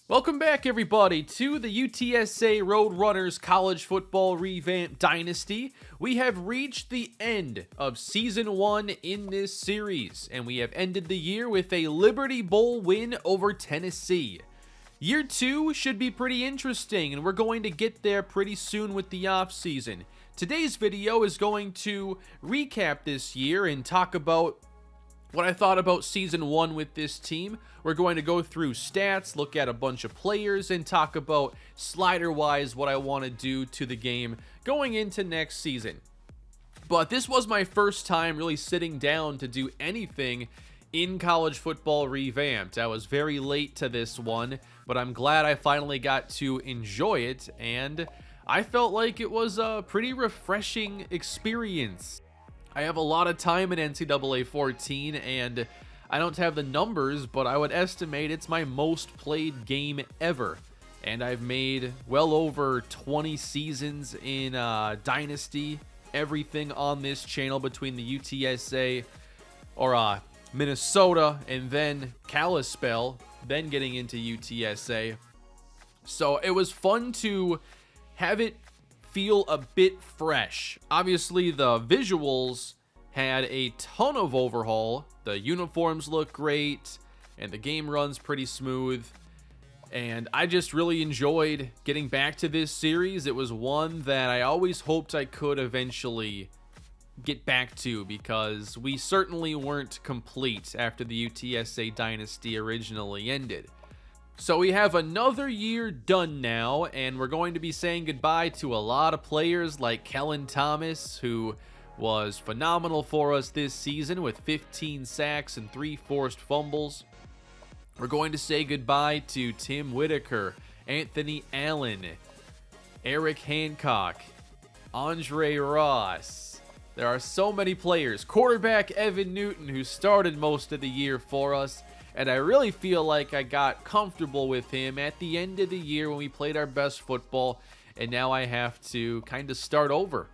Welcome back, everybody, to the UTSA Roadrunners College Football Revamped Dynasty. We have reached the end of Season 1 in this series, and we have ended the year with a Liberty Bowl win over Tennessee. Year 2 should be pretty interesting, and we're going to get there pretty soon with the offseason. Today's video is going to recap this year and talk about what I thought about Season 1 with this team. We're going to go through stats, look at a bunch of players, and talk about slider-wise what I want to do to the game going into next season. But this was my first time really sitting down to do anything in College Football Revamped. I was very late to this one, but I'm glad I finally got to enjoy it, and I felt like it was a pretty refreshing experience. I have a lot of time in NCAA 14, and I don't have the numbers, but I would estimate it's my most played game ever. And I've made well over 20 seasons in Dynasty, everything on this channel between the UTSA, or Minnesota, and then Kalispell, then getting into UTSA. So it was fun to have it feel a bit fresh. Obviously, the visuals had a ton of overhaul. The uniforms look great, and the game runs pretty smooth. And I just really enjoyed getting back to this series. It was one that I always hoped I could eventually get back to, because we certainly weren't complete after the UTSA Dynasty originally ended. So we have another year done now, and we're going to be saying goodbye to a lot of players like Kellen Thomas, who was phenomenal for us this season with 15 sacks and 3 forced fumbles. We're going to say goodbye to Tim Whitaker, Anthony Allen, Eric Hancock, Andre Ross. There are so many players. Quarterback Evan Newton, who started most of the year for us. And I really feel like I got comfortable with him at the end of the year when we played our best football. And now I have to kind of start over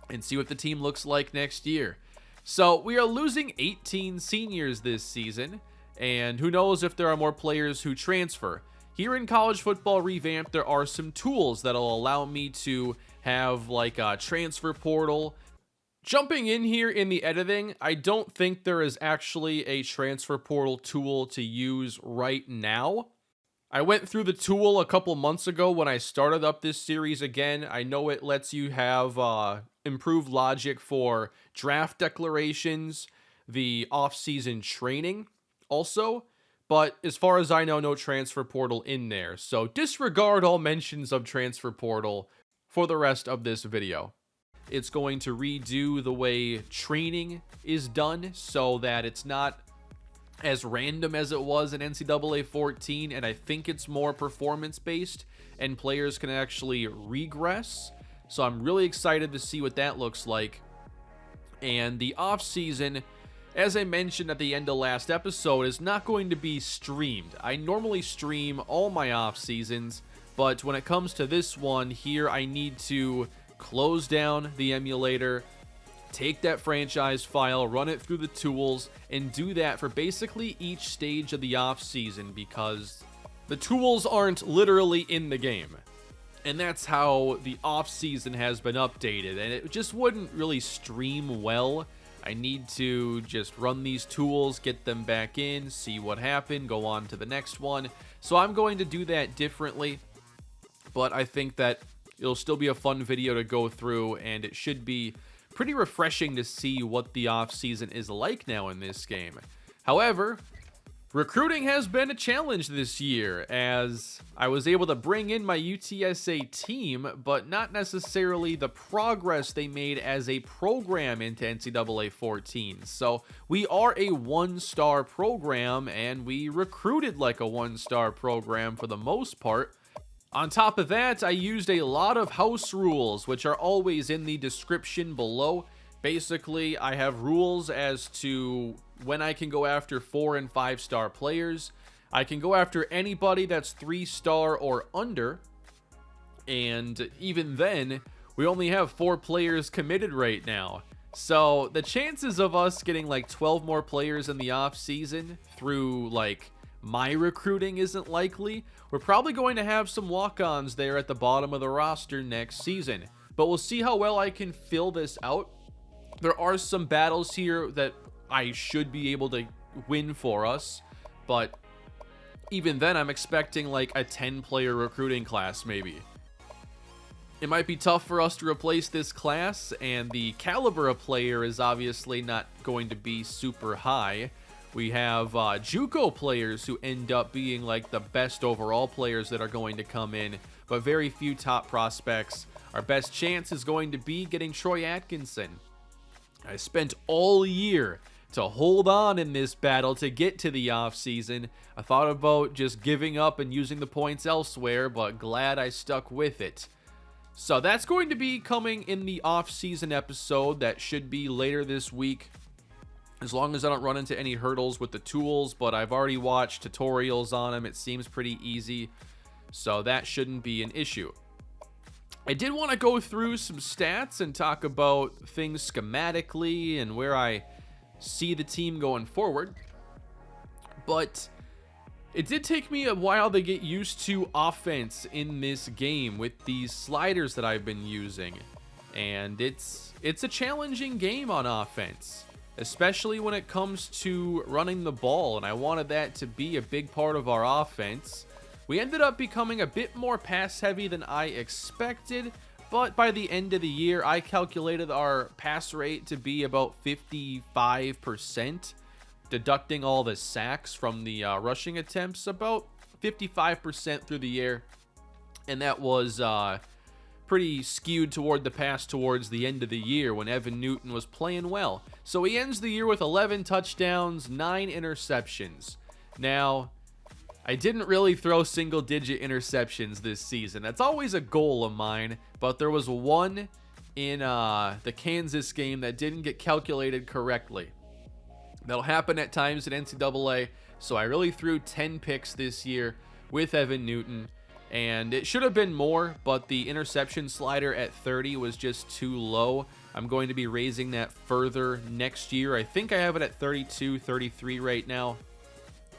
and see what the team looks like next year. So we are losing 18 seniors this season. And who knows if there are more players who transfer. Here in College Football Revamped, there are some tools that will allow me to have like a transfer portal. Jumping in here in the editing, I don't think there is actually a transfer portal tool to use right now. I went through the tool a couple months ago when I started up this series again. I know it lets you have improved logic for draft declarations, the off-season training also, but as far as I know, no transfer portal in there. So disregard all mentions of transfer portal for the rest of this video. It's going to redo the way training is done so that it's not as random as it was in NCAA 14, and I think it's more performance-based, and players can actually regress. So I'm really excited to see what that looks like. And the off-season, as I mentioned at the end of last episode, is not going to be streamed. I normally stream all my off-seasons, but when it comes to this one here, I need to close down the emulator, take that franchise file, run it through the tools, and do that for basically each stage of the off season, because the tools aren't literally in the game. And that's how the off season has been updated, and it just wouldn't really stream well. I need to just run these tools, get them back in, see what happened, go on to the next one. So I'm going to do that differently, but I think that it'll still be a fun video to go through, and it should be pretty refreshing to see what the offseason is like now in this game. However, recruiting has been a challenge this year, as I was able to bring in my UTSA team, but not necessarily the progress they made as a program into NCAA 14. So we are a one-star program, and we recruited like a one-star program for the most part. On top of that, I used a lot of house rules, which are always in the description below. Basically, I have rules as to when I can go after 4- and 5-star players. I can go after anybody that's 3-star or under. And even then, we only have 4 players committed right now. So the chances of us getting like 12 more players in the off season through like my recruiting isn't likely, we're probably going to have some walk-ons there at the bottom of the roster next season. But we'll see how well I can fill this out. There are some battles here that I should be able to win for us, but even then I'm expecting like a 10-player recruiting class maybe. It might be tough for us to replace this class, and the caliber of player is obviously not going to be super high. We have JUCO players who end up being like the best overall players that are going to come in, but very few top prospects. Our best chance is going to be getting Troy Atkinson. I spent all year to hold on in this battle to get to the offseason. I thought about just giving up and using the points elsewhere, but glad I stuck with it. So that's going to be coming in the off-season episode that should be later this week, as long as I don't run into any hurdles with the tools, but I've already watched tutorials on them. It seems pretty easy, so that shouldn't be an issue. I did want to go through some stats and talk about things schematically and where I see the team going forward, but it did take me a while to get used to offense in this game with these sliders that I've been using. And it's a challenging game on offense, especially when it comes to running the ball. And I wanted that to be a big part of our offense. We ended up becoming a bit more pass heavy than I expected, but by the end of the year, I calculated our pass rate to be about 55%. Deducting all the sacks from the rushing attempts, about 55% through the air, and that was pretty skewed toward the pass towards the end of the year when Evan Newton was playing well. So he ends the year with 11 touchdowns, 9 interceptions. Now, I didn't really throw single-digit interceptions this season. That's always a goal of mine, but there was one in the Kansas game that didn't get calculated correctly. That'll happen at times at NCAA, so I really threw 10 picks this year with Evan Newton, and it should have been more, but the interception slider at 30 was just too low. I'm going to be raising that further next year. I think I have it at 32, 33 right now.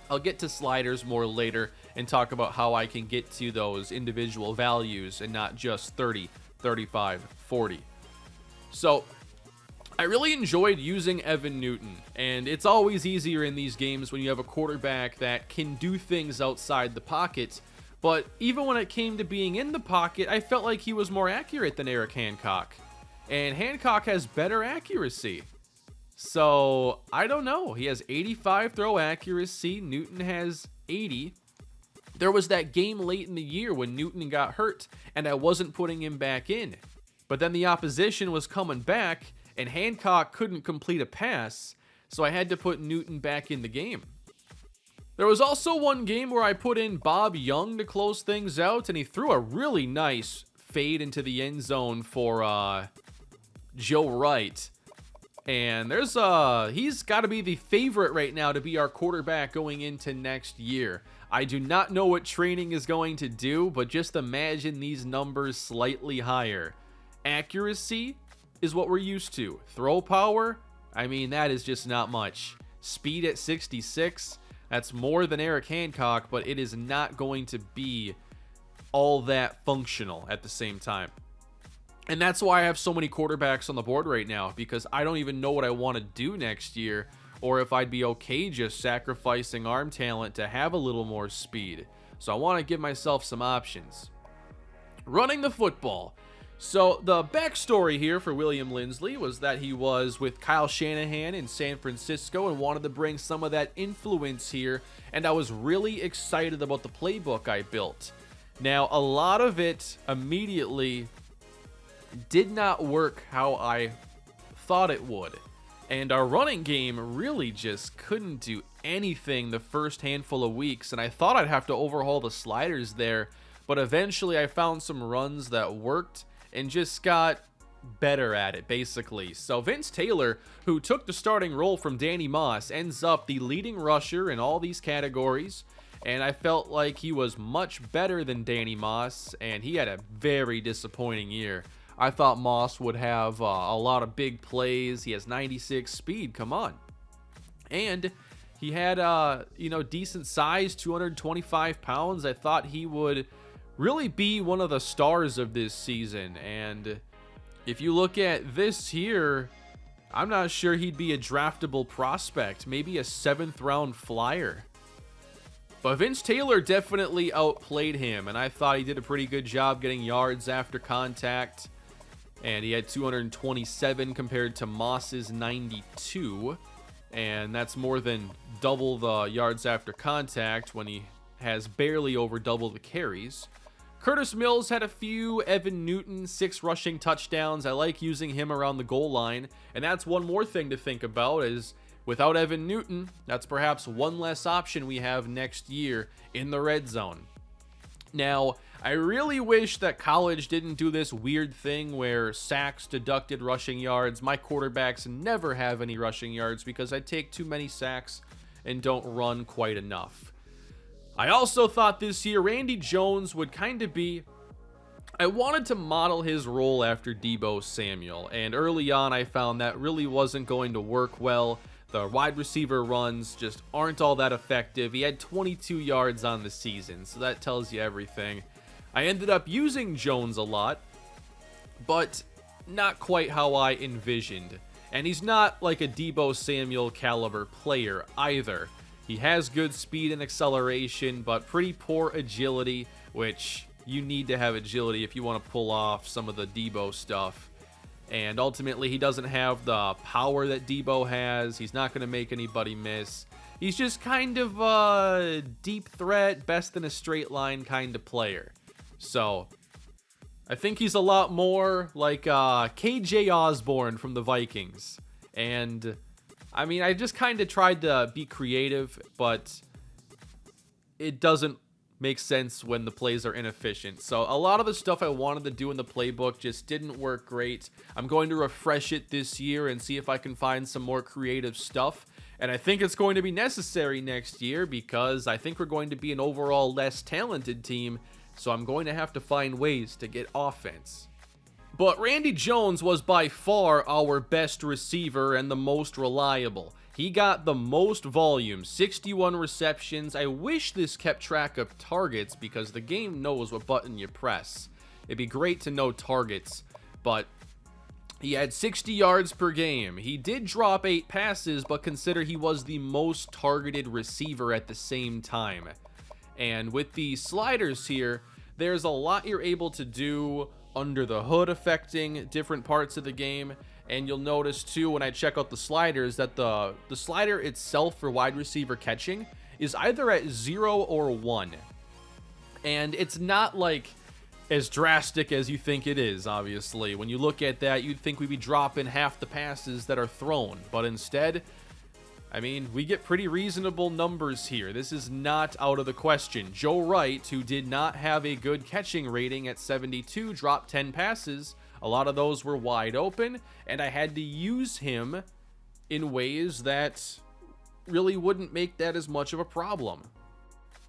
I'll get to sliders more later and talk about how I can get to those individual values and not just 30, 35, 40. So I really enjoyed using Evan Newton, and it's always easier in these games when you have a quarterback that can do things outside the pocket, but even when it came to being in the pocket, I felt like he was more accurate than Eric Hancock, and Hancock has better accuracy. So, I don't know. He has 85 throw accuracy, Newton has 80. There was that game late in the year when Newton got hurt, and I wasn't putting him back in, but then the opposition was coming back, and Hancock couldn't complete a pass, so I had to put Newton back in the game. There was also one game where I put in Bob Young to close things out, and he threw a really nice fade into the end zone for Joe Wright. And he's got to be the favorite right now to be our quarterback going into next year. I do not know what training is going to do, but just imagine these numbers slightly higher. Accuracy is what we're used to. Throw power, I mean, that is just not much. Speed at 66, that's more than Eric Hancock, but it is not going to be all that functional at the same time. And that's why I have so many quarterbacks on the board right now, because I don't even know what I want to do next year, or if I'd be okay just sacrificing arm talent to have a little more speed. So I want to give myself some options. Running the football. So the backstory here for William Linsley was that he was with Kyle Shanahan in San Francisco and wanted to bring some of that influence here, and I was really excited about the playbook I built. Now, a lot of it immediately did not work how I thought it would, and our running game really just couldn't do anything the first handful of weeks, and I thought I'd have to overhaul the sliders there, but eventually I found some runs that worked and just got better at it, basically. So Vince Taylor, who took the starting role from Danny Moss, ends up the leading rusher in all these categories, and I felt like he was much better than Danny Moss, and he had a very disappointing year. I thought Moss would have a lot of big plays. He has 96 speed, come on. And He had, decent size, 225 pounds. I thought he would really be one of the stars of this season. And if you look at this here, I'm not sure he'd be a draftable prospect, maybe a 7th round flyer. But Vince Taylor definitely outplayed him, and I thought he did a pretty good job getting yards after contact. And he had 227 compared to Moss's 92. And that's more than double the yards after contact when he has barely over double the carries. Curtis Mills had a few. Evan Newton, 6 rushing touchdowns. I like using him around the goal line. And that's one more thing to think about is without Evan Newton, that's perhaps one less option we have next year in the red zone. Now, I really wish that college didn't do this weird thing where sacks deducted rushing yards. My quarterbacks never have any rushing yards because I take too many sacks and don't run quite enough. I also thought this year Randy Jones would kind of be... I wanted to model his role after Deebo Samuel, and early on I found that really wasn't going to work well. The wide receiver runs just aren't all that effective. He had 22 yards on the season, so that tells you everything. I ended up using Jones a lot, but not quite how I envisioned. And he's not like a Deebo Samuel caliber player either. He has good speed and acceleration, but pretty poor agility, which you need to have agility if you want to pull off some of the Deebo stuff. And ultimately, he doesn't have the power that Deebo has. He's not going to make anybody miss. He's just kind of a deep threat, best in a straight line kind of player. So, I think he's a lot more like KJ Osborne from the Vikings. And, I mean, I just kind of tried to be creative, but it doesn't make sense when the plays are inefficient. So a lot of the stuff I wanted to do in the playbook just didn't work great. I'm going to refresh it this year and see if I can find some more creative stuff. And I think it's going to be necessary next year because I think we're going to be an overall less talented team. So I'm going to have to find ways to get offense. But Randy Jones was by far our best receiver and the most reliable. He got the most volume, 61 receptions. I wish this kept track of targets because the game knows what button you press. It'd be great to know targets, but he had 60 yards per game. He did drop 8 passes, but consider he was the most targeted receiver at the same time. And with the sliders here, there's a lot you're able to do under the hood affecting different parts of the game. And you'll notice too when I check out the sliders that the slider itself for wide receiver catching is either at 0 or 1. And it's not like as drastic as you think it is, obviously. When you look at that, you'd think we'd be dropping half the passes that are thrown. But instead, I mean, we get pretty reasonable numbers here. This is not out of the question. Joe Wright, who did not have a good catching rating at 72, dropped 10 passes. A lot of those were wide open, and I had to use him in ways that really wouldn't make that as much of a problem.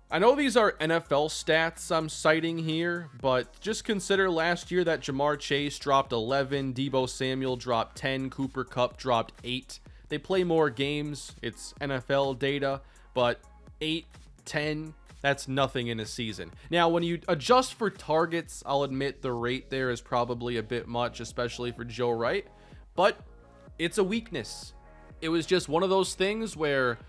I know these are NFL stats I'm citing here, but just consider last year that Jamar Chase dropped 11, Deebo Samuel dropped 10, Cooper Kupp dropped 8. They play more games, it's NFL data, but 8, 10... that's nothing in a season. Now, when you adjust for targets, I'll admit the rate there is probably a bit much, especially for Joe Wright, but it's a weakness. It was just one of those things where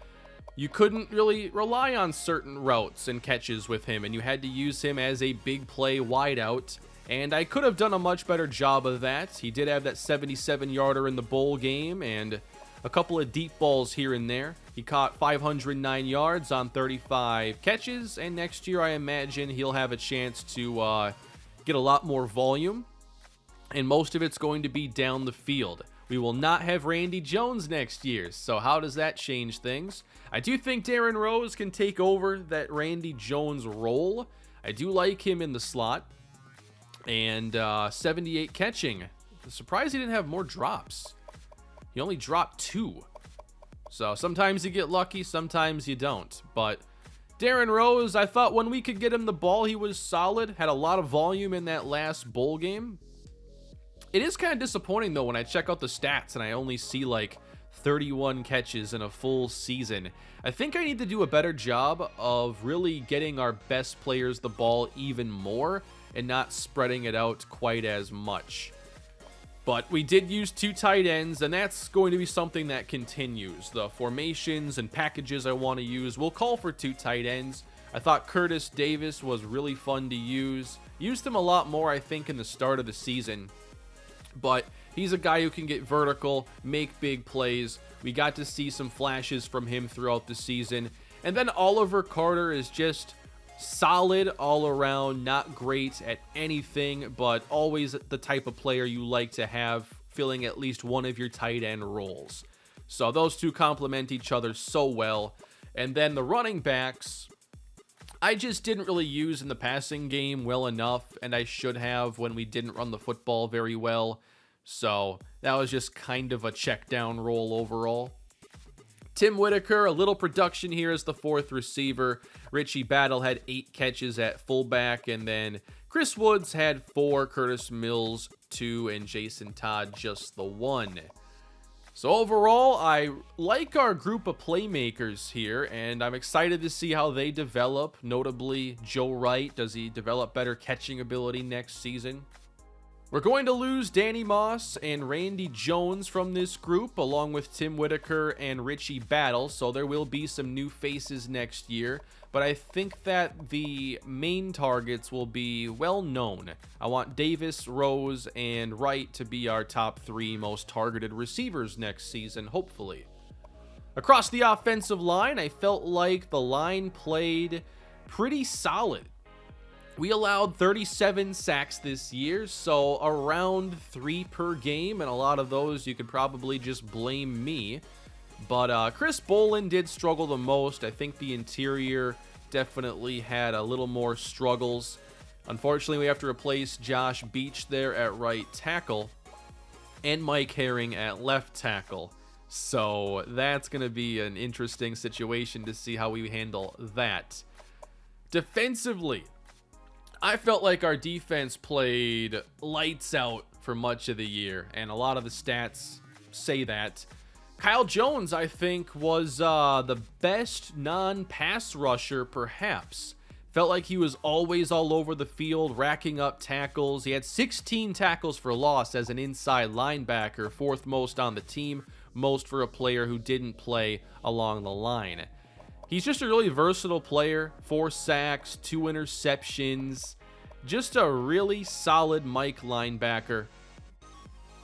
you couldn't really rely on certain routes and catches with him, and you had to use him as a big play wideout, and I could have done a much better job of that. He did have that 77-yarder in the bowl game, and a couple of deep balls here and there. He caught 509 yards on 35 catches, and next year I imagine he'll have a chance to get a lot more volume, and most of it's going to be down the field. We will not have Randy Jones next year, so how does that change things? I do think Darren Rose can take over that Randy Jones role. I do like him in the slot, and 78 catching. Surprised he didn't have more drops. He only dropped 2. So sometimes you get lucky, sometimes you don't. But Darren Rose, I thought when we could get him the ball, he was solid. Had a lot of volume in that last bowl game. It is kind of disappointing, though, when I check out the stats and I only see like 31 catches in a full season. I think I need to do a better job of really getting our best players the ball even more and not spreading it out quite as much. But we did use 2 tight ends, and that's going to be something that continues. The formations and packages I want to use will call for 2 tight ends. I thought Curtis Davis was really fun to use. Used him a lot more, I think, in the start of the season. But he's a guy who can get vertical, make big plays. We got to see some flashes from him throughout the season. And then Oliver Carter is just solid all around, not great at anything, but always the type of player you like to have filling at least one of your tight end roles. So those two complement each other so well. And then the running backs, I just didn't really use in the passing game well enough, and I should have when we didn't run the football very well. So that was just kind of a check down role overall. Tim Whitaker, a little production here as the 4th receiver. Richie Battle had 8 catches at fullback, and then Chris Woods had 4, Curtis Mills 2, and Jason Todd just the 1. So overall, I like our group of playmakers here, and I'm excited to see how they develop. Notably, Joe Wright, does he develop better catching ability next season? We're going to lose Danny Moss and Randy Jones from this group, along with Tim Whitaker and Richie Battle, so there will be some new faces next year, but I think that the main targets will be well known. I want Davis, Rose, and Wright to be our top 3 most targeted receivers next season, hopefully. Across the offensive line, I felt like the line played pretty solid. We allowed 37 sacks this year, so around 3 per game, and a lot of those you could probably just blame me. But Chris Bolin did struggle the most. I think the interior definitely had a little more struggles. Unfortunately, we have to replace Josh Beach there at right tackle and Mike Herring at left tackle. So that's going to be an interesting situation to see how we handle that. Defensively, I felt like our defense played lights out for much of the year, and a lot of the stats say that. Kyle Jones, I think, was the best non-pass rusher, perhaps. Felt like he was always all over the field, racking up tackles. He had 16 tackles for loss as an inside linebacker, 4th most on the team, most for a player who didn't play along the line. He's just a really versatile player. 4 sacks, 2 interceptions. Just a really solid Mike linebacker.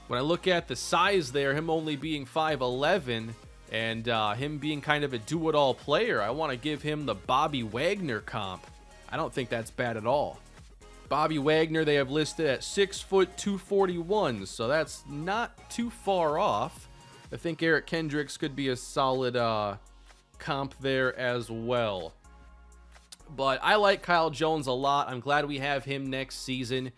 When I look at the size there, him only being 5'11", and him being kind of a do-it-all player, I want to give him the Bobby Wagner comp. I don't think that's bad at all. Bobby Wagner, they have listed at 6 foot 241, so that's not too far off. I think Eric Kendricks could be a solid comp there as well. But I like Kyle Jones a lot. I'm glad we have him next season.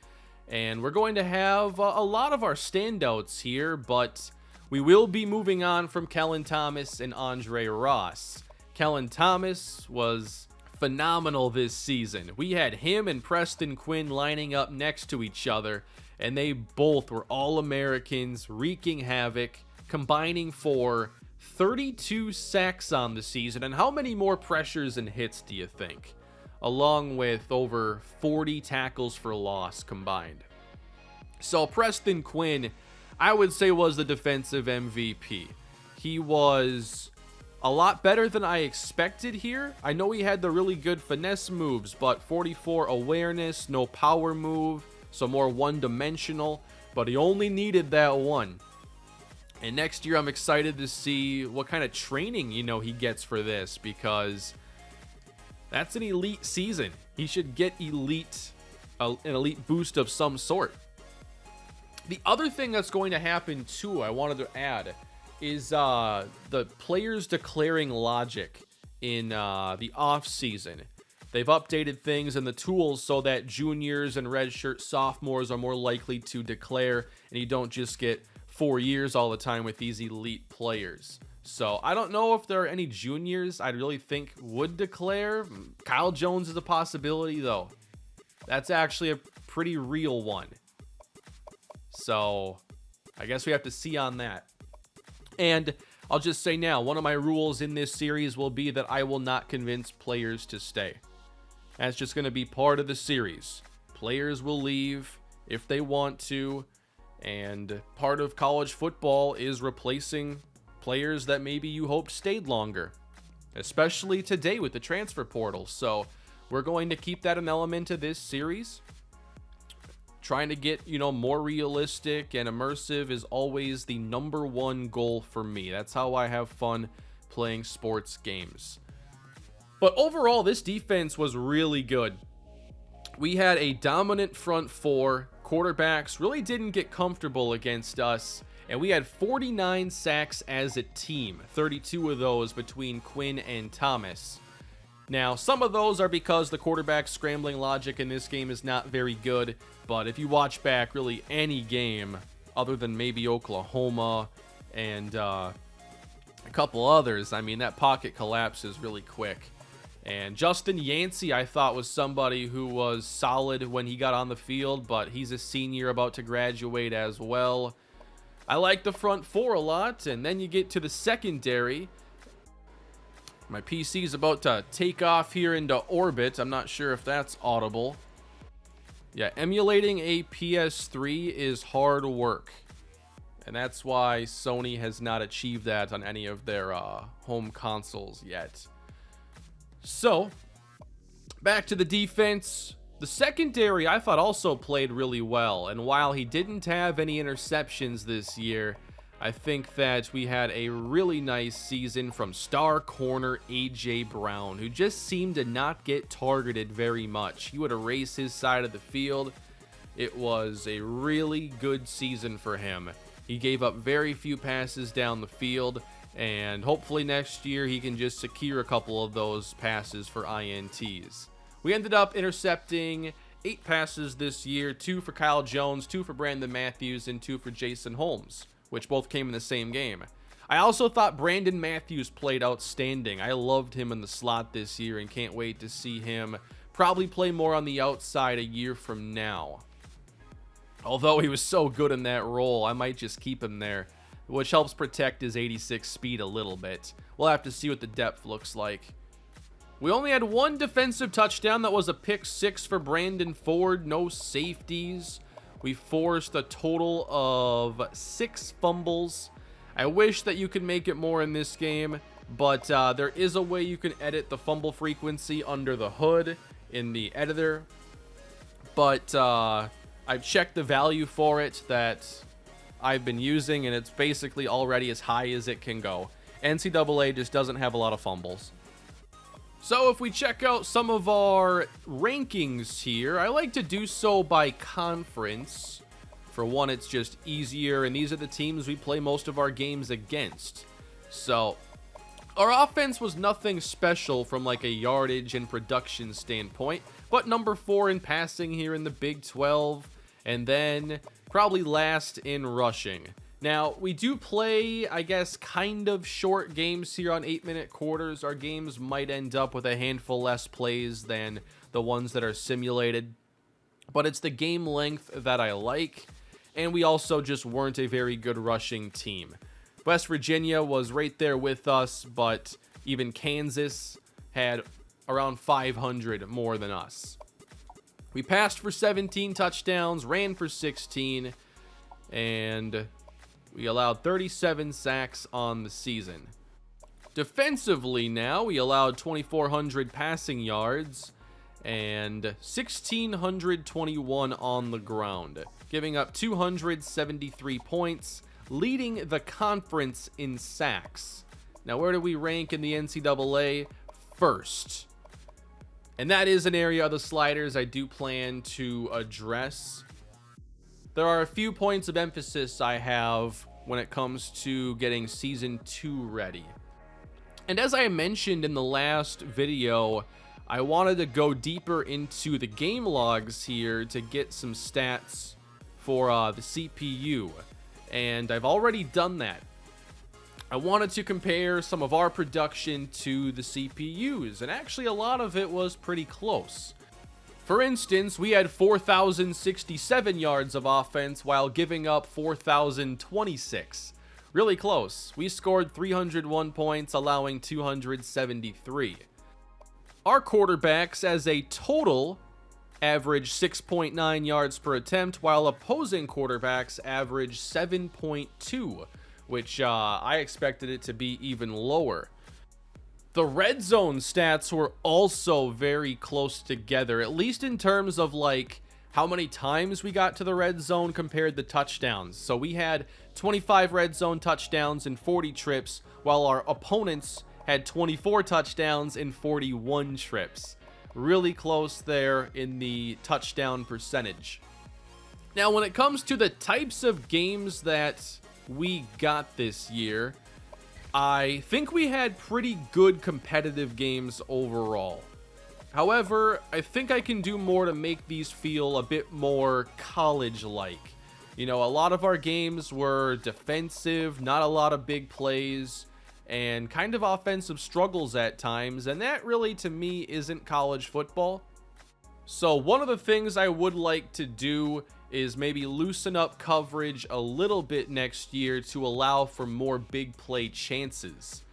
And we're going to have a lot of our standouts here, but we will be moving on from Kellen Thomas and Andre Ross. Kellen Thomas was phenomenal this season. We had him and Preston Quinn lining up next to each other, and they both were All-Americans, wreaking havoc, combining for 32 sacks on the season. And how many more pressures and hits do you think? Along with over 40 tackles for loss combined. So Preston Quinn, I would say, was the defensive MVP. He was a lot better than I expected here. I know he had the really good finesse moves, but 44 awareness, no power move, so more one-dimensional, but he only needed that one. And next year, I'm excited to see what kind of training, he gets for this, because that's an elite season. He should get an elite boost of some sort. The other thing that's going to happen, too, I wanted to add, is the players declaring logic in the off-season. They've updated things and the tools so that juniors and redshirt sophomores are more likely to declare, and you don't just get 4 years all the time with these elite players. So I don't know if there are any juniors I really think would declare. Kyle Jones is a possibility, though. That's actually a pretty real one. So I guess we have to see on that. And I'll just say now, one of my rules in this series will be that I will not convince players to stay. That's just going to be part of the series. Players will leave if they want to, and part of college football is replacing players that maybe you hoped stayed longer, especially today with the transfer portal. So we're going to keep that an element of this series. Trying to get, more realistic and immersive is always the number one goal for me. That's how I have fun playing sports games. But overall, this defense was really good. We had a dominant front four. Quarterbacks really didn't get comfortable against us. And we had 49 sacks as a team, 32 of those between Quinn and Thomas. Now, some of those are because the quarterback scrambling logic in this game is not very good, but if you watch back really any game, other than maybe Oklahoma and a couple others, I mean, that pocket collapses really quick. And Justin Yancey, I thought, was somebody who was solid when he got on the field, but he's a senior about to graduate as well. I like the front four a lot, and then you get to the secondary. My PC is about to take off here into orbit. I'm not sure if that's audible. Yeah, emulating a PS3 is hard work. And that's why Sony has not achieved that on any of their home consoles yet. So, back to the defense. The secondary, I thought, also played really well. And while he didn't have any interceptions this year, I think that we had a really nice season from star corner A.J. Brown, who just seemed to not get targeted very much. He would erase his side of the field. It was a really good season for him. He gave up very few passes down the field, and hopefully next year he can just secure a couple of those passes for INTs. We ended up intercepting 8 passes this year, 2 for Kyle Jones, 2 for Brandon Matthews, and 2 for Jason Holmes, which both came in the same game. I also thought Brandon Matthews played outstanding. I loved him in the slot this year and can't wait to see him probably play more on the outside a year from now. Although he was so good in that role, I might just keep him there, which helps protect his 86 speed a little bit. We'll have to see what the depth looks like. We only had 1 defensive touchdown. That was a pick 6 for Brandon Ford. No safeties. We forced a total of 6 fumbles. I wish that you could make it more in this game, but there is a way you can edit the fumble frequency under the hood in the editor. But I've checked the value for it that I've been using, and it's basically already as high as it can go. NCAA just doesn't have a lot of fumbles. So if we check out some of our rankings here, I like to do so by conference. For one, it's just easier, and these are the teams we play most of our games against. So our offense was nothing special from like a yardage and production standpoint, but number 4 in passing here in the Big 12, and then probably last in rushing. Now, we do play, I guess, kind of short games here on 8-minute quarters. Our games might end up with a handful less plays than the ones that are simulated, but it's the game length that I like, and we also just weren't a very good rushing team. West Virginia was right there with us, but even Kansas had around 500 more than us. We passed for 17 touchdowns, ran for 16, and we allowed 37 sacks on the season. Defensively now, we allowed 2,400 passing yards and 1,621 on the ground, giving up 273 points, leading the conference in sacks. Now, where do we rank in the NCAA? First. And that is an area of the sliders I do plan to address. There are a few points of emphasis I have when it comes to getting Season 2 ready. And as I mentioned in the last video, I wanted to go deeper into the game logs here to get some stats for the CPU. And I've already done that. I wanted to compare some of our production to the CPUs, and actually a lot of it was pretty close. For instance, we had 4,067 yards of offense while giving up 4,026. really close. We scored 301 points, allowing 273. Our quarterbacks as a total average 6.9 yards per attempt, while opposing quarterbacks average 7.2, which I expected it to be even lower. The red zone stats were also very close together, at least in terms of like how many times we got to the red zone compared to touchdowns. So we had 25 red zone touchdowns and 40 trips, while our opponents had 24 touchdowns and 41 trips. Really close there in the touchdown percentage. Now, when it comes to the types of games that we got this year, I think we had pretty good competitive games overall. However, I think I can do more to make these feel a bit more college-like. You know, a lot of our games were defensive, not a lot of big plays, and kind of offensive struggles at times, and that really, to me, isn't college football. So one of the things I would like to do is maybe loosen up coverage a little bit next year to allow for more big play chances.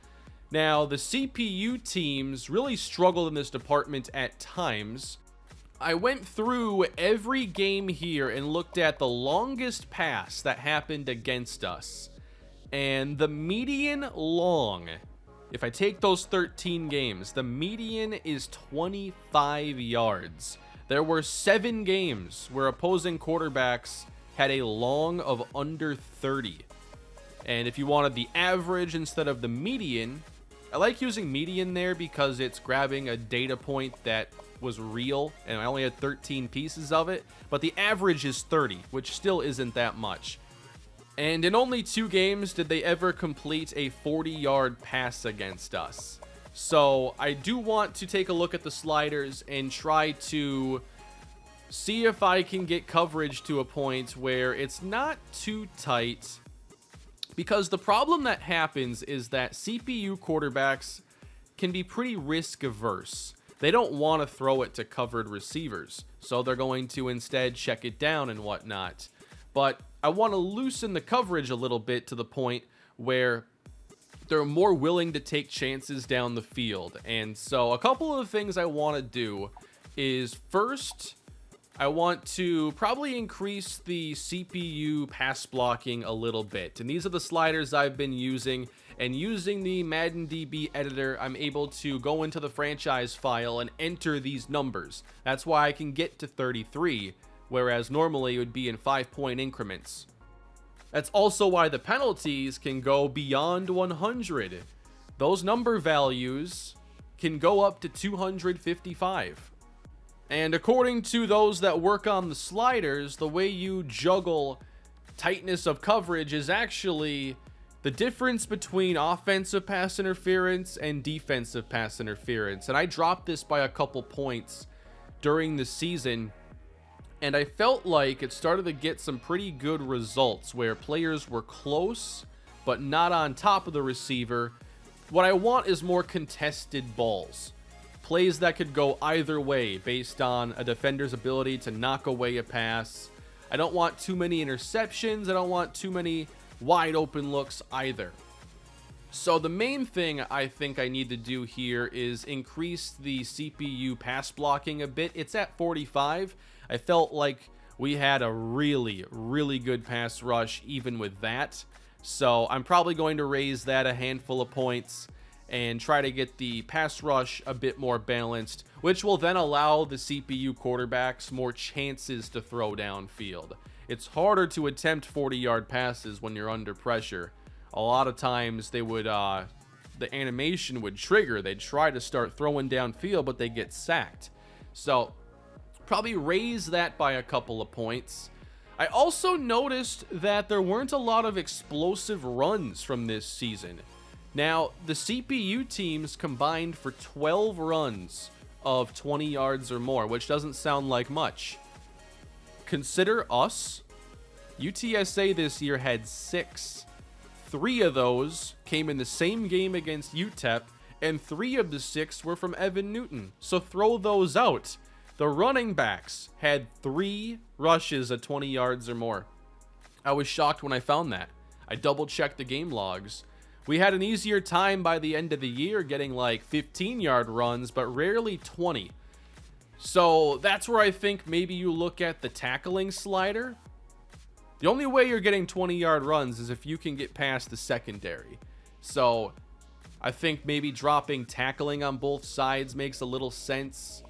Now, the CPU teams really struggled in this department at times. I went through every game here and looked at the longest pass that happened against us. And the median long, if I take those 13 games, the median is 25 yards. There were 7 games where opposing quarterbacks had a long of under 30. And if you wanted the average instead of the median, I like using median there because it's grabbing a data point that was real, and I only had 13 pieces of it, but the average is 30, which still isn't that much. And in only 2 games did they ever complete a 40-yard pass against us. So I do want to take a look at the sliders and try to see if I can get coverage to a point where it's not too tight. Because the problem that happens is that CPU quarterbacks can be pretty risk averse. They don't want to throw it to covered receivers, so they're going to instead check it down and whatnot. But I want to loosen the coverage a little bit to the point where they're more willing to take chances down the field. And so a couple of the things I want to do is, first, I want to probably increase the CPU pass blocking a little bit. And these are the sliders I've been using. And using the MaddenDB editor, I'm able to go into the franchise file and enter these numbers. That's why I can get to 33, whereas normally it would be in 5-point increments. That's also why the penalties can go beyond 100. Those number values can go up to 255. And according to those that work on the sliders, the way you juggle tightness of coverage is actually the difference between offensive pass interference and defensive pass interference. And I dropped this by a couple points during the season, and I felt like it started to get some pretty good results where players were close but not on top of the receiver. What I want is more contested balls. Plays that could go either way based on a defender's ability to knock away a pass. I don't want too many interceptions. I don't want too many wide open looks either. So the main thing I think I need to do here is increase the CPU pass blocking a bit. It's at 45. I felt like we had a really, really good pass rush even with that. So I'm probably going to raise that a handful of points and try to get the pass rush a bit more balanced, which will then allow the CPU quarterbacks more chances to throw downfield. It's harder to attempt 40-yard passes when you're under pressure. A lot of times they would, the animation would trigger. They'd try to start throwing downfield, but they get sacked. So probably raise that by a couple of points. I also noticed that there weren't a lot of explosive runs from this season. Now, the CPU teams combined for 12 runs of 20 yards or more, which doesn't sound like much. Consider us. UTSA this year had 6. 3 of those came in the same game against UTEP, and 3 of the 6 were from Evan Newton. So throw those out. The running backs had 3 rushes at 20 yards or more. I was shocked when I found that. I double checked the game logs. We had an easier time by the end of the year getting like 15-yard runs, but rarely 20. So that's where I think maybe you look at the tackling slider. The only way you're getting 20-yard runs is if you can get past the secondary. So I think maybe dropping tackling on both sides makes a little sense.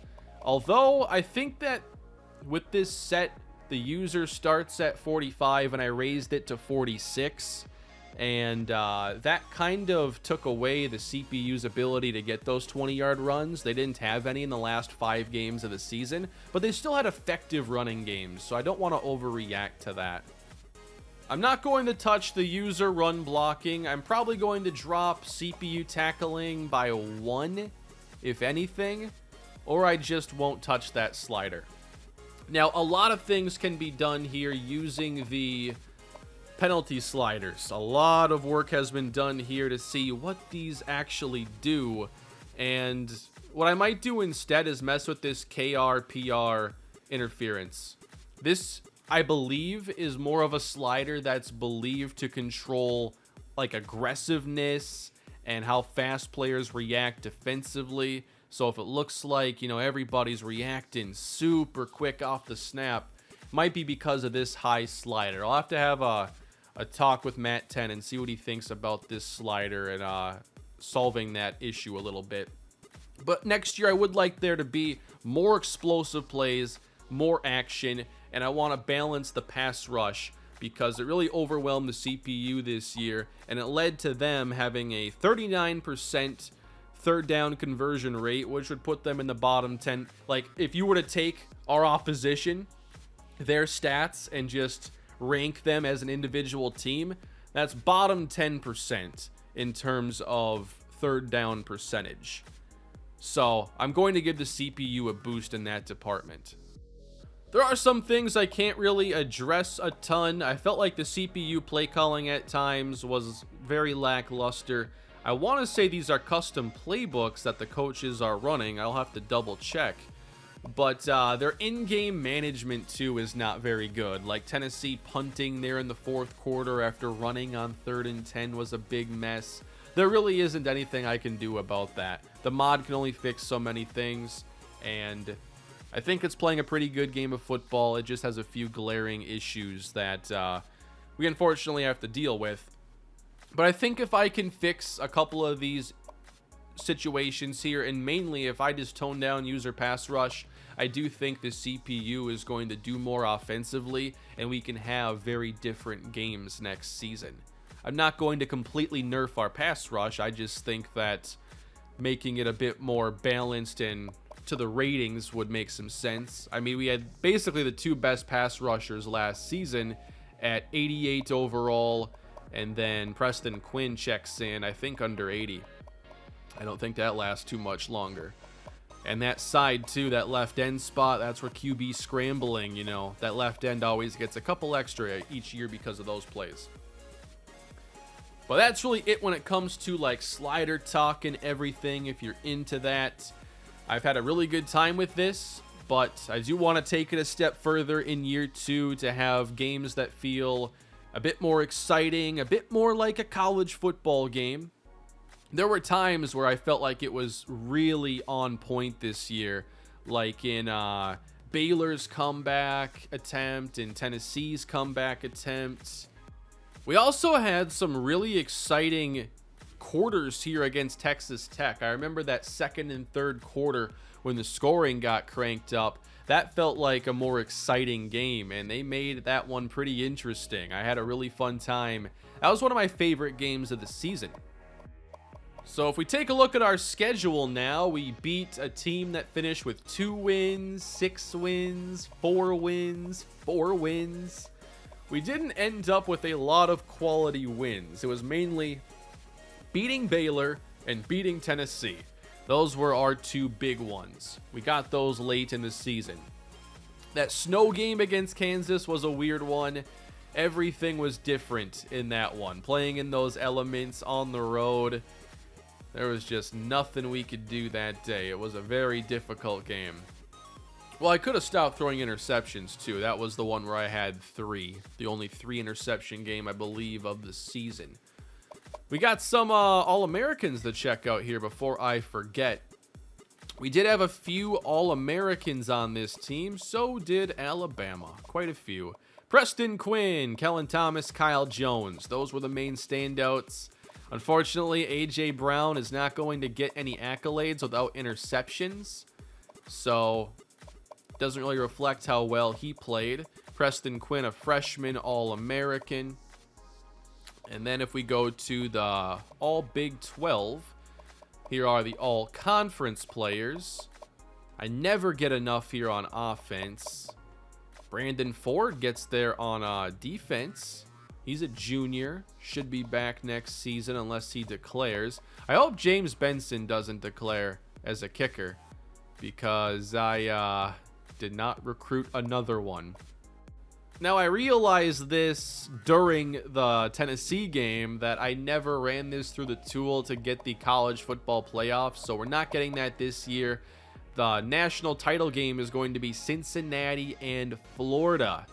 Although I think that with this set, the user starts at 45 and I raised it to 46. And that kind of took away the CPU's ability to get those 20-yard runs. They didn't have any in the last 5 games of the season, but they still had effective running games, so I don't want to overreact to that. I'm not going to touch the user run blocking. I'm probably going to drop CPU tackling by 1, if anything, or I just won't touch that slider. Now, a lot of things can be done here using the penalty sliders. A lot of work has been done here to see what these actually do, and what I might do instead is mess with this KR-PR interference. This, I believe, is more of a slider that's believed to control like aggressiveness and how fast players react defensively. So if it looks like, everybody's reacting super quick off the snap, might be because of this high slider. I'll have to have a talk with Matt 10 and see what he thinks about this slider and solving that issue a little bit. But next year I would like there to be more explosive plays, more action, and I want to balance the pass rush because it really overwhelmed the CPU this year, and it led to them having a 39% third down conversion rate, which would put them in the bottom 10. Like, if you were to take our opposition, their stats, and just rank them as an individual team, that's bottom 10% in terms of third down percentage. So I'm going to give the CPU a boost in that department. There are some things I can't really address a ton. I felt like the CPU play calling at times was very lackluster. I want to say these are custom playbooks that the coaches are running. I'll have to double check. But their in-game management, too, is not very good. Like Tennessee punting there in the fourth quarter after running on 3rd and 10 was a big mess. There really isn't anything I can do about that. The mod can only fix so many things, and I think it's playing a pretty good game of football. It just has a few glaring issues that we unfortunately have to deal with. But I think if I can fix a couple of these situations here, and mainly if I just tone down user pass rush, I do think the CPU is going to do more offensively, and we can have very different games next season. I'm not going to completely nerf our pass rush. I just think that making it a bit more balanced and to the ratings would make some sense. I mean, we had basically the 2 best pass rushers last season at 88 overall, and then Preston Quinn checks in, I think, under 80. I don't think that lasts too much longer. And that side, too, that left end spot, that's where QB scrambling, that left end always gets a couple extra each year because of those plays. But that's really it when it comes to like slider talk and everything, if you're into that. I've had a really good time with this, but I do want to take it a step further in year 2 to have games that feel a bit more exciting, a bit more like a college football game. There were times where I felt like it was really on point this year, like in Baylor's comeback attempt and Tennessee's comeback attempt. We also had some really exciting quarters here against Texas Tech. I remember that second and third quarter when the scoring got cranked up. That felt like a more exciting game, and they made that one pretty interesting. I had a really fun time. That was one of my favorite games of the season. So if we take a look at our schedule now, we beat a team that finished with 2 wins, 6 wins, 4 wins, 4 wins. We didn't end up with a lot of quality wins. It was mainly beating Baylor and beating Tennessee. Those were our 2 big ones. We got those late in the season. That snow game against Kansas was a weird one. Everything was different in that one. Playing in those elements on the road, there was just nothing we could do that day. It was a very difficult game. Well, I could have stopped throwing interceptions too. That was the one where I had 3. The only 3 interception game, I believe, of the season. We got some All-Americans to check out here before I forget. We did have a few All-Americans on this team. So did Alabama. Quite a few. Preston Quinn, Kellen Thomas, Kyle Jones. Those were the main standouts. Unfortunately, A.J. Brown is not going to get any accolades without interceptions. So doesn't really reflect how well he played. Preston Quinn, a freshman All-American. And then if we go to the All Big 12, here are the All Conference players. I never get enough here on offense. Brandon Ford gets there on defense. He's a junior. Should be back next season unless he declares. I hope James Benson doesn't declare as a kicker, because I did not recruit another one. Now, I realized this during the Tennessee game that I never ran this through the tool to get the college football playoffs, so we're not getting that this year. The national title game is going to be Cincinnati and Florida.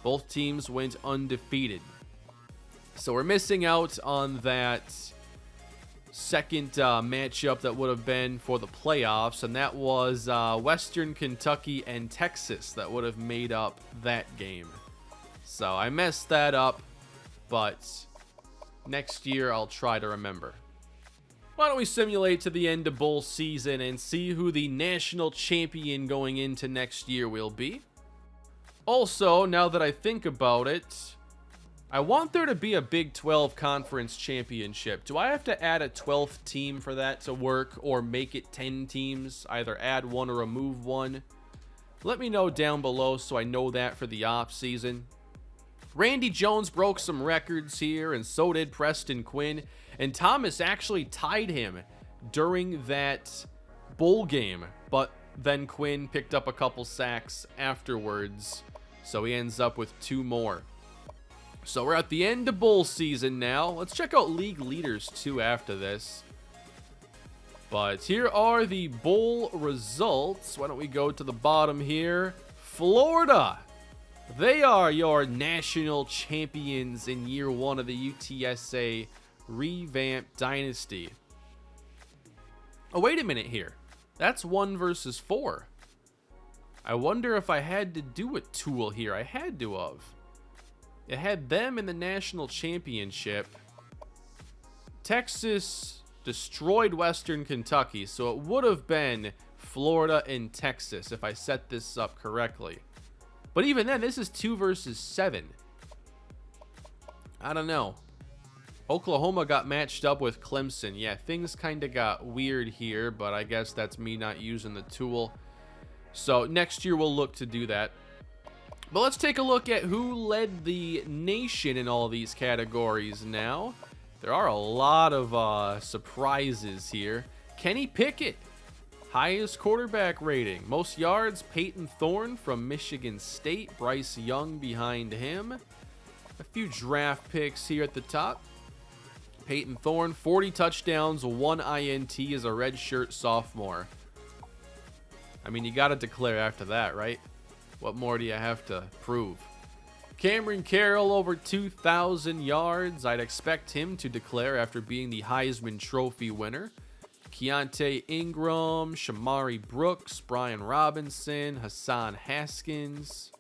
Both teams went undefeated. So we're missing out on that second matchup that would have been for the playoffs, and that was Western Kentucky and Texas that would have made up that game. So I messed that up, but next year I'll try to remember. Why don't we simulate to the end of bowl season and see who the national champion going into next year will be? Also, now that I think about it, I want there to be a Big 12 conference championship. Do I have to add a 12th team for that to work, or make it 10 teams? Either add one or remove one? Let me know down below so I know that for the off season. Randy Jones broke some records here, and so did Preston Quinn. And Thomas actually tied him during that bowl game, but then Quinn picked up a couple sacks afterwards, so he ends up with 2 more. So we're at the end of bowl season now. Let's check out league leaders too after this. But here are the bowl results. Why don't we go to the bottom here? Florida. They are your national champions in year 1 of the UTSA Revamped Dynasty. Oh, wait a minute here. That's 1 versus 4. I wonder if I had to do a tool here. I had to have. It had them in the national championship. Texas destroyed Western Kentucky, so it would have been Florida and Texas if I set this up correctly. But even then, this is 2 versus 7. I don't know. Oklahoma got matched up with Clemson. Yeah, things kind of got weird here, but I guess that's me not using the tool. So next year we'll look to do that. But let's take a look at who led the nation in all these categories now. There are a lot of surprises here. Kenny Pickett, highest quarterback rating. Most yards, Peyton Thorne from Michigan State. Bryce Young behind him. A few draft picks here at the top. Peyton Thorne, 40 touchdowns, 1 INT as a redshirt sophomore. I mean, you got to declare after that, right? What more do you have to prove? Cameron Carroll, over 2,000 yards. I'd expect him to declare after being the Heisman Trophy winner. Keontae Ingram, Shamari Brooks, Brian Robinson, Hassan Haskins.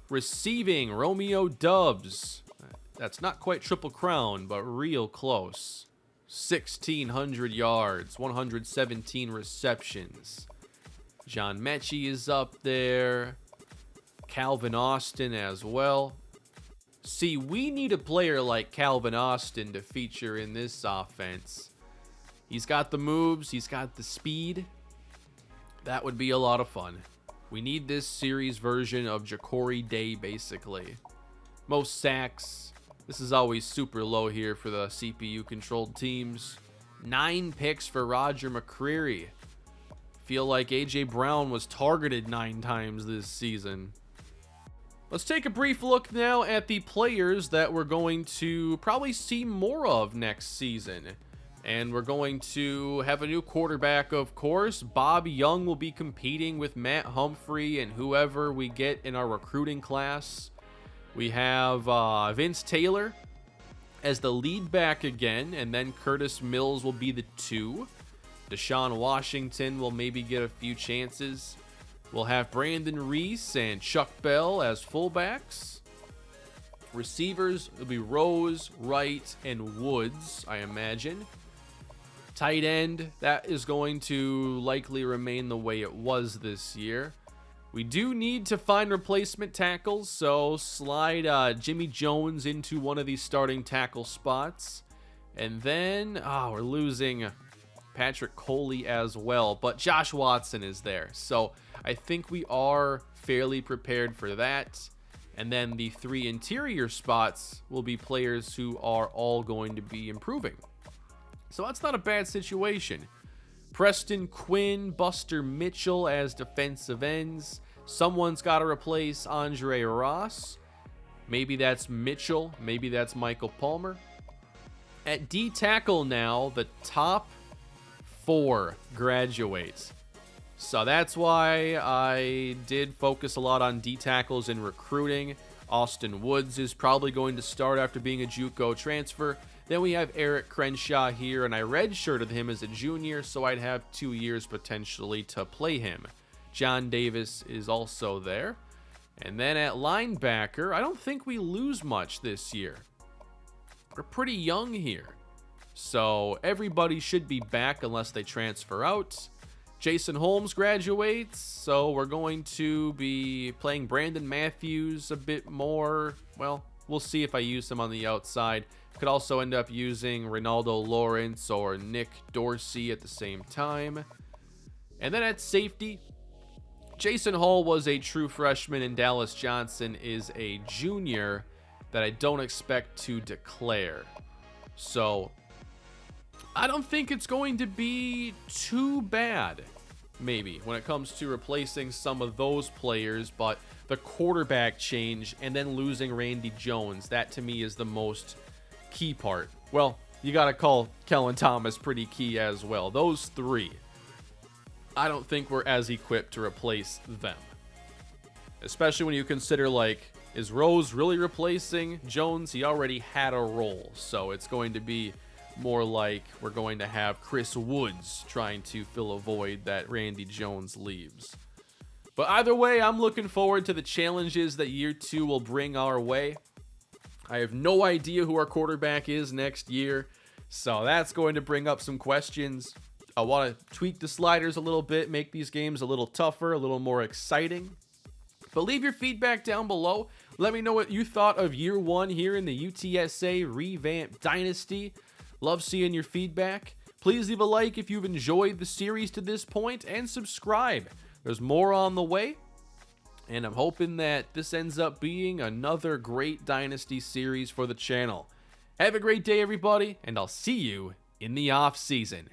Receiving, Romeo Doubs. That's not quite Triple Crown, but real close. 1,600 yards, 117 receptions. John Mechie is up there. Calvin Austin as well. See, we need a player like Calvin Austin to feature in this offense. He's got the moves. He's got the speed. That would be a lot of fun. We need this series version of Ja'Cory Day, basically. Most sacks. This is always super low here for the CPU-controlled teams. 9 picks for Roger McCreary. Feel like A.J. Brown was targeted 9 times this season. Let's take a brief look now at the players that we're going to probably see more of next season. And we're going to have a new quarterback, of course. Bob Young will be competing with Matt Humphrey and whoever we get in our recruiting class. We have Vince Taylor as the lead back again, and then Curtis Mills will be the 2. Deshaun Washington will maybe get a few chances. We'll have Brandon Reese and Chuck Bell as fullbacks. Receivers will be Rose, Wright, and Woods, I imagine. Tight end, that is going to likely remain the way it was this year. We do need to find replacement tackles, so slide Jimmy Jones into one of these starting tackle spots. And then, we're losing Patrick Coley as well, but Josh Watson is there. So I think we are fairly prepared for that. And then the 3 interior spots will be players who are all going to be improving. So that's not a bad situation. Preston Quinn, Buster Mitchell as defensive ends. Someone's got to replace Andre Ross. Maybe that's Mitchell. Maybe that's Michael Palmer. At D tackle now, the top 4 graduates. So that's why I did focus a lot on D tackles in recruiting. Austin Woods is probably going to start after being a JUCO transfer. Then we have Eric Crenshaw here, and I redshirted him as a junior, so I'd have 2 years potentially to play him. John Davis is also there. And then at linebacker, I don't think we lose much this year. We're pretty young here. So everybody should be back unless they transfer out. Jason Holmes graduates, so we're going to be playing Brandon Matthews a bit more. Well, we'll see if I use him on the outside. Could also end up using Ronaldo Lawrence or Nick Dorsey at the same time. And then at safety, Jason Hall was a true freshman and Dallas Johnson is a junior that I don't expect to declare. So I don't think it's going to be too bad, maybe, when it comes to replacing some of those players, but the quarterback change and then losing Randy Jones, that to me is the most key part. Well, you got to call Kellen Thomas pretty key as well. Those 3, I don't think we're as equipped to replace them. Especially when you consider, like, is Rose really replacing Jones? He already had a role, so it's going to be more like we're going to have Chris Woods trying to fill a void that Randy Jones leaves. But either way, I'm looking forward to the challenges that year 2 will bring our way. I have no idea who our quarterback is next year, so that's going to bring up some questions. I want to tweak the sliders a little bit, make these games a little tougher, a little more exciting. But leave your feedback down below. Let me know what you thought of year 1 here in the UTSA Revamped Dynasty. Love seeing your feedback. Please leave a like if you've enjoyed the series to this point and subscribe. There's more on the way. And I'm hoping that this ends up being another great Dynasty series for the channel. Have a great day, everybody, and I'll see you in the off season.